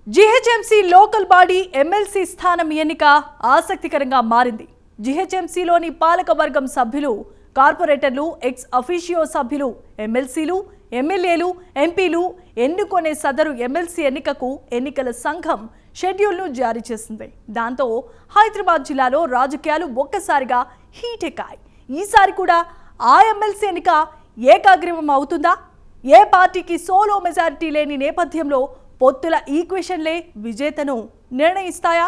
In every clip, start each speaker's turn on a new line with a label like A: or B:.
A: GHMC local body MLC స్థానం ఎన్నిక ఆసక్తికరంగా మారింది. జీహెచ్ఎంసీలోని పాలకవర్గం సభ్యులు, కార్పొరేటర్లు, ఎక్స్ అఫీషియో సభ్యులు, ఎమ్మెల్సీలు, ఎమ్మెల్యేలు, ఎంపీలు ఎన్నుకునే సదరు ఎమ్మెల్సీ ఎన్నికకు ఎన్నికల సంఘం షెడ్యూల్ను జారీ చేసింది. దాంతో హైదరాబాద్ జిల్లాలో రాజకీయాలు ఒక్కసారిగా హీట్ ఎక్కాయి. ఈసారి కూడా ఆ ఎమ్మెల్సీ ఎన్నిక ఏకాగ్రీవం అవుతుందా? ఏ పార్టీకి సోలో మెజారిటీ లేని నేపథ్యంలో పొత్తుల ఈక్వేషన్లే విజేతను నిర్ణయిస్తాయా?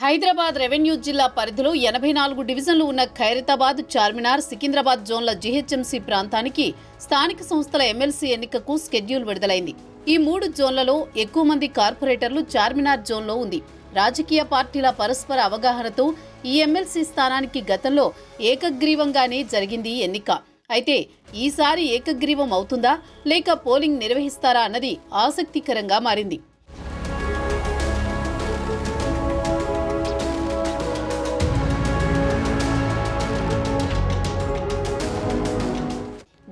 B: హైదరాబాద్ రెవెన్యూ జిల్లా పరిధిలో 84 డివిజన్లు ఉన్న ఖైరతాబాద్, చార్మినార్, సికింద్రాబాద్ జోన్ల జీహెచ్ఎంసీ ప్రాంతానికి స్థానిక సంస్థల ఎమ్మెల్సీ ఎన్నికకు షెడ్యూల్ విడుదలైంది. ఈ 3 జోన్లలో ఎక్కువ మంది కార్పొరేటర్లు చార్మినార్ జోన్లో ఉంది. రాజకీయ పార్టీల పరస్పర అవగాహనతో ఈ ఎమ్మెల్సీ స్థానానికి గతంలో ఏకగ్రీవంగానే జరిగింది ఎన్నిక. అయితే ఈసారి ఏకగ్రీవం అవుతుందా లేక పోలింగ్ నిర్వహిస్తారా అన్నది ఆసక్తికరంగా మారింది.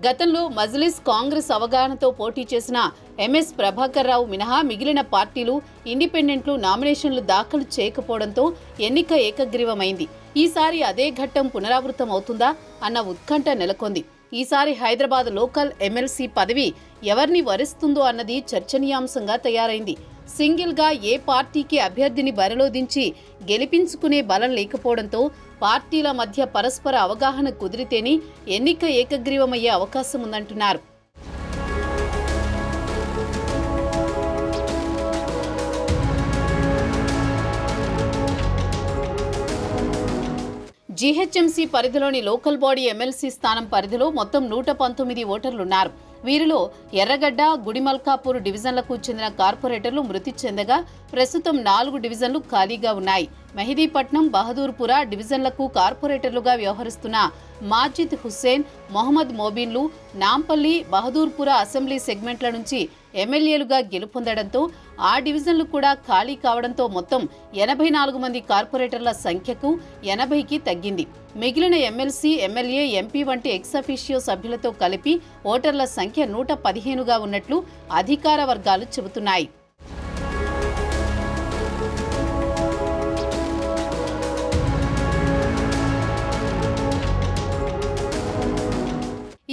B: గతంలో మజ్లిస్, కాంగ్రెస్ అవగాహనతో పోటీ చేసిన ఎంఎస్ ప్రభాకర్ రావు మినహా మిగిలిన పార్టీలు, ఇండిపెండెంట్లు నామినేషన్లు దాఖలు చేయకపోవడంతో ఎన్నిక ఏకగ్రీవమైంది. ఈసారి అదే ఘట్టం పునరావృతం అవుతుందా అన్న ఉత్కంఠ నెలకొంది. ఈసారి హైదరాబాద్ లోకల్ ఎమ్మెల్సీ పదవి ఎవరిని వరిస్తుందో అన్నది చర్చనీయాంశంగా తయారైంది. సింగిల్ గా ఏ పార్టీకి అభ్యర్థిని బరిలో దించి గెలిపించుకునే బలం లేకపోవడంతో పార్టీల మధ్య పరస్పర అవగాహన కుదిరితేనే ఎన్నిక ఏకగ్రీవమయ్యే అవకాశం ఉందంటున్నారు. జీహెచ్ఎంసీ పరిధిలోని లోకల్ బాడీ ఎమ్మెల్సీ స్థానం పరిధిలో మొత్తం 119 ఓటర్లున్నారు. వీరిలో ఎర్రగడ్డ, గుడిమల్కాపూర్ డివిజన్లకు చెందిన కార్పొరేటర్లు మృతి చెందగా ప్రస్తుతం 4 డివిజన్లు ఖాళీగా ఉన్నాయి. మెహదీపట్నం, బహదూర్పుర డివిజన్లకు కార్పొరేటర్లుగా వ్యవహరిస్తున్న మాజిద్ హుస్సేన్, మొహమ్మద్ మోబిన్లు నాంపల్లి, బహదూర్పుర అసెంబ్లీ సెగ్మెంట్ల నుంచి ఎమ్మెల్యేలుగా గెలుపొందడంతో ఆ డివిజన్లు కూడా ఖాళీ కావడంతో మొత్తం 84 మంది కార్పొరేటర్ల సంఖ్యకు 80కి తగ్గింది. మిగిలిన ఎమ్మెల్సీ, ఎమ్మెల్యే, ఎంపీ వంటి ఎక్స్ అఫీషియో సభ్యులతో కలిపి ఓటర్ల సంఖ్య 115గా ఉన్నట్లు అధికార వర్గాలు చెబుతున్నాయి.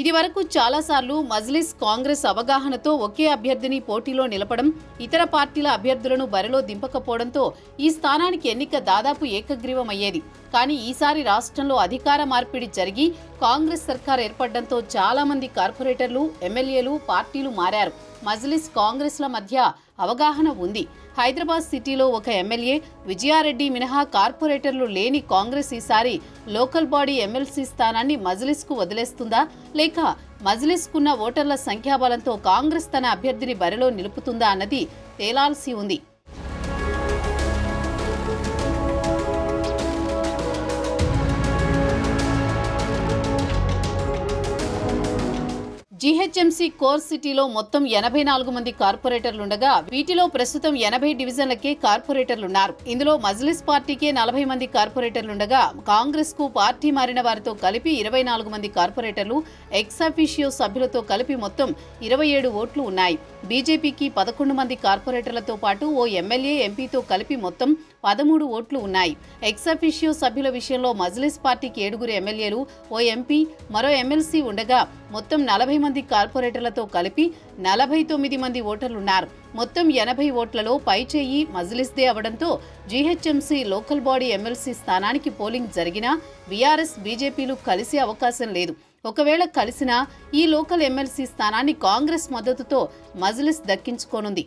B: ఇది వరకు చాలాసార్లు మజ్లిస్, కాంగ్రెస్ అవగాహనతో ఒకే అభ్యర్థిని పోటీలో నిలపడం, ఇతర పార్టీల అభ్యర్థులను బరిలో దింపకపోవడంతో ఈ స్థానానికి ఎన్నిక దాదాపు ఏకగ్రీవం అయ్యేది. కానీ ఈసారి రాష్ట్రంలో అధికార మార్పిడి జరిగి కాంగ్రెస్ సర్కార్ ఏర్పడడంతో చాలా మంది కార్పొరేటర్లు, ఎమ్మెల్యేలు, పార్టీలు మారారు. మజ్లిస్, కాంగ్రెస్ల మధ్య అవగాహన ఉంది. హైదరాబాద్ సిటీలో ఒక ఎమ్మెల్యే విజయారెడ్డి మినహా కార్పొరేటర్లు లేని కాంగ్రెస్ ఈసారి లోకల్ బాడీ ఎమ్మెల్సీ స్థానాన్ని మజ్లిస్కు వదిలేస్తుందా లేక మజ్లిస్కున్న ఓటర్ల సంఖ్యాబలంతో కాంగ్రెస్ తన అభ్యర్థిని బరిలో నిలుపుతుందా అన్నది తేలాల్సి ఉంది. జీహెచ్ఎంసీ కోర్ సిటీలో మొత్తం 84 మంది కార్పొరేటర్లుండగా వీటిలో ప్రస్తుతం 80 డివిజన్లకే కార్పొరేటర్లున్నారు. ఇందులో మజ్లిస్ పార్టీకే 40 మంది కార్పొరేటర్లుండగా కాంగ్రెస్ కు పార్టీ మారిన వారితో కలిపి 24 మంది కార్పొరేటర్లు, ఎక్స్ అఫీషియో సభ్యులతో కలిపి మొత్తం 27 ఓట్లు ఉన్నాయి. బీజేపీకి 11 మంది కార్పొరేటర్లతో పాటు ఓ ఎమ్మెల్యే, ఎంపీతో కలిపి మొత్తం 13 ఓట్లు ఉన్నాయి. ఎక్స్ అఫీషియో సభ్యుల విషయంలో మజ్లిస్ పార్టీకి 7 ఎమ్మెల్యేలు, ఓ ఎంపీ, మరో ఎమ్మెల్సీ ఉండగా మొత్తం 40 మంది కార్పొరేటర్లతో కలిపి 49 మంది ఓటర్లున్నారు. మొత్తం 80 ఓట్లలో పైచేయి మజ్లిస్దే అవడంతో జీహెచ్ఎంసీ లోకల్ బాడీ ఎమ్మెల్సీ స్థానానికి పోలింగ్ జరిగినా బీఆర్ఎస్, బీజేపీలు కలిసే అవకాశం లేదు. ఒకవేళ కలిసినా ఈ లోకల్ ఎమ్మెల్సీ స్థానాన్ని కాంగ్రెస్ మద్దతుతో మజ్లిస్ దక్కించుకోనుంది.